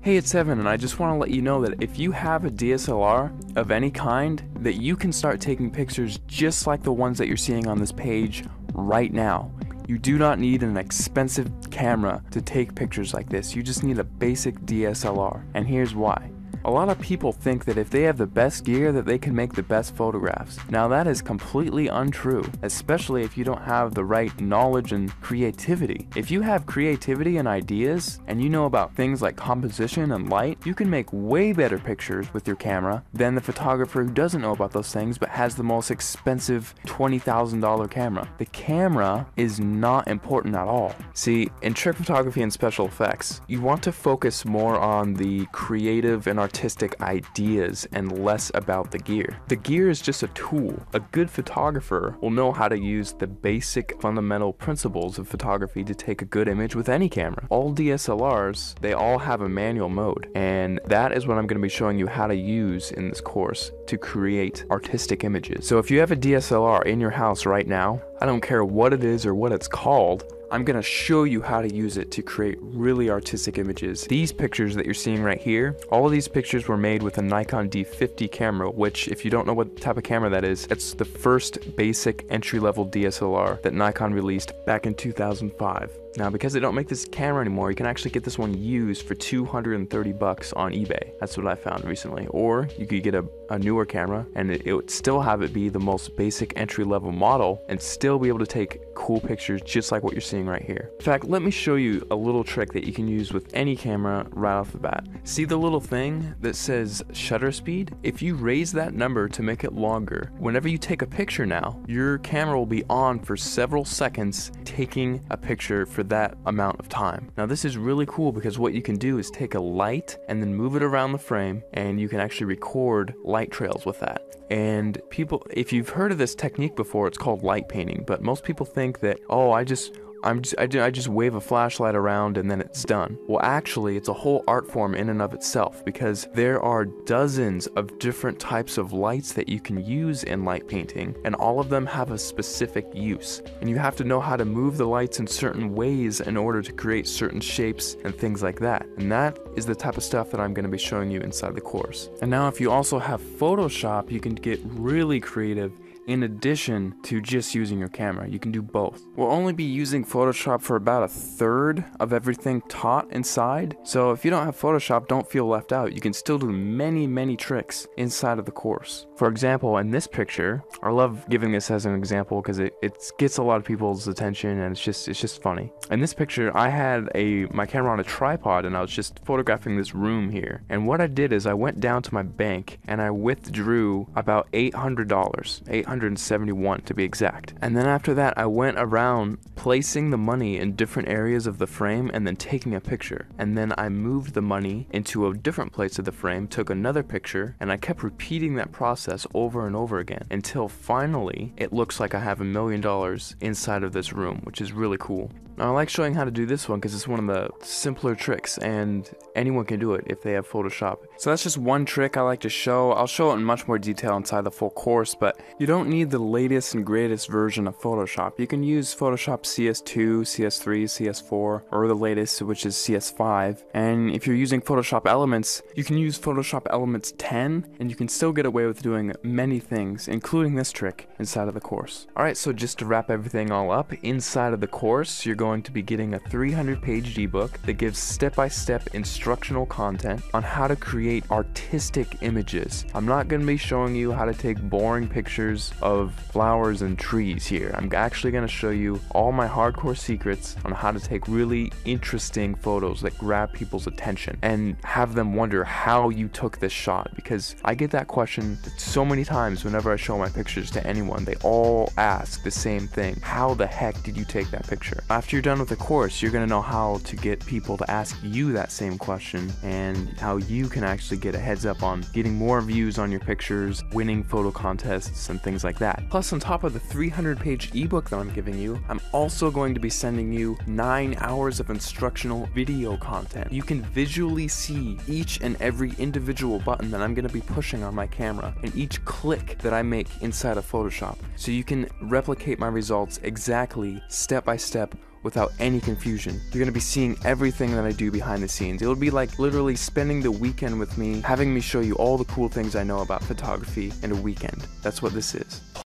Hey, it's Evan, and I just want to let you know that if you have a DSLR of any kind, that you can start taking pictures just like the ones that you're seeing on this page right now. You do not need an expensive camera to take pictures like this. You just need a basic DSLR, and here's why. A lot of people think that if they have the best gear that they can make the best photographs. Now that is completely untrue, especially if you don't have the right knowledge and creativity. If you have creativity and ideas, and you know about things like composition and light, you can make way better pictures with your camera than the photographer who doesn't know about those things but has the most expensive $20,000 camera. The camera is not important at all. See, in trick photography and special effects, you want to focus more on the creative and artistic ideas and less about the gear. The gear is just a tool. A good photographer will know how to use the basic fundamental principles of photography to take a good image with any camera. All DSLRs, they all have a manual mode, and that is what I'm going to be showing you how to use in this course to create artistic images. So if you have a DSLR in your house right now, I don't care what it is or what it's called, I'm going to show you how to use it to create really artistic images. These pictures that you're seeing right here, all of these pictures were made with a Nikon D50 camera, which if you don't know what type of camera that is, it's the first basic entry-level DSLR that Nikon released back in 2005. Now, because they don't make this camera anymore, you can actually get this one used for $230 on eBay. That's what I found recently. Or you could get a newer camera and it would still have it be the most basic entry-level model and still be able to take cool pictures just like what you're seeing right here. In fact, let me show you a little trick that you can use with any camera right off the bat. See the little thing that says shutter speed? If you raise that number to make it longer, whenever you take a picture now, your camera will be on for several seconds taking a picture for that amount of time. Now this is really cool because what you can do is take a light and then move it around the frame, and you can actually record light trails with that. And people, if you've heard of this technique before, it's called light painting, but most people think that, oh, I just wave a flashlight around and then it's done. Well, actually, it's a whole art form in and of itself, because there are dozens of different types of lights that you can use in light painting, and all of them have a specific use. And you have to know how to move the lights in certain ways in order to create certain shapes and things like that. And that is the type of stuff that I'm going to be showing you inside the course. And now if you also have Photoshop, you can get really creative. In addition to just using your camera, you can do both. We'll only be using Photoshop for about a third of everything taught inside, so if you don't have Photoshop, don't feel left out. You can still do many tricks inside of the course. For example, in this picture, I love giving this as an example because it gets a lot of people's attention and it's just funny. In this picture, I had my camera on a tripod and I was just photographing this room here. And what I did is I went down to my bank and I withdrew about $800, $871 to be exact. And then after that, I went around placing the money in different areas of the frame and then taking a picture. And then I moved the money into a different place of the frame, took another picture, and I kept repeating that process over and over again until finally it looks like I have $1 million inside of this room, which is really cool. Now I like showing how to do this one because it's one of the simpler tricks and anyone can do it if they have Photoshop. So that's just one trick I like to show. I'll show it in much more detail inside the full course, but you don't need the latest and greatest version of Photoshop. You can use Photoshop CS2, CS3, CS4, or the latest, which is CS5. And if you're using Photoshop Elements, you can use Photoshop Elements 10 and you can still get away with doing many things, including this trick inside of the course. Alright, so just to wrap everything all up, inside of the course, you're going to be getting a 300-page ebook that gives step-by-step instructional content on how to create artistic images. I'm not going to be showing you how to take boring pictures of flowers and trees here. I'm actually going to show you all my hardcore secrets on how to take really interesting photos that grab people's attention and have them wonder how you took this shot, because I get that question so many times whenever I show my pictures to anyone. They all ask the same thing: how the heck did you take that picture? After you're done with the course, you're going to know how to get people to ask you that same question and how you can actually get a heads up on getting more views on your pictures, winning photo contests, and things like that. Plus, on top of the 300-page ebook that I'm giving you, I'm also going to be sending you 9 hours of instructional video content. You can visually see each and every individual button that I'm going to be pushing on my camera and each click that I make inside of Photoshop, so you can replicate my results exactly step by step without any confusion. You're gonna be seeing everything that I do behind the scenes. It'll be like literally spending the weekend with me, having me show you all the cool things I know about photography in a weekend. That's what this is.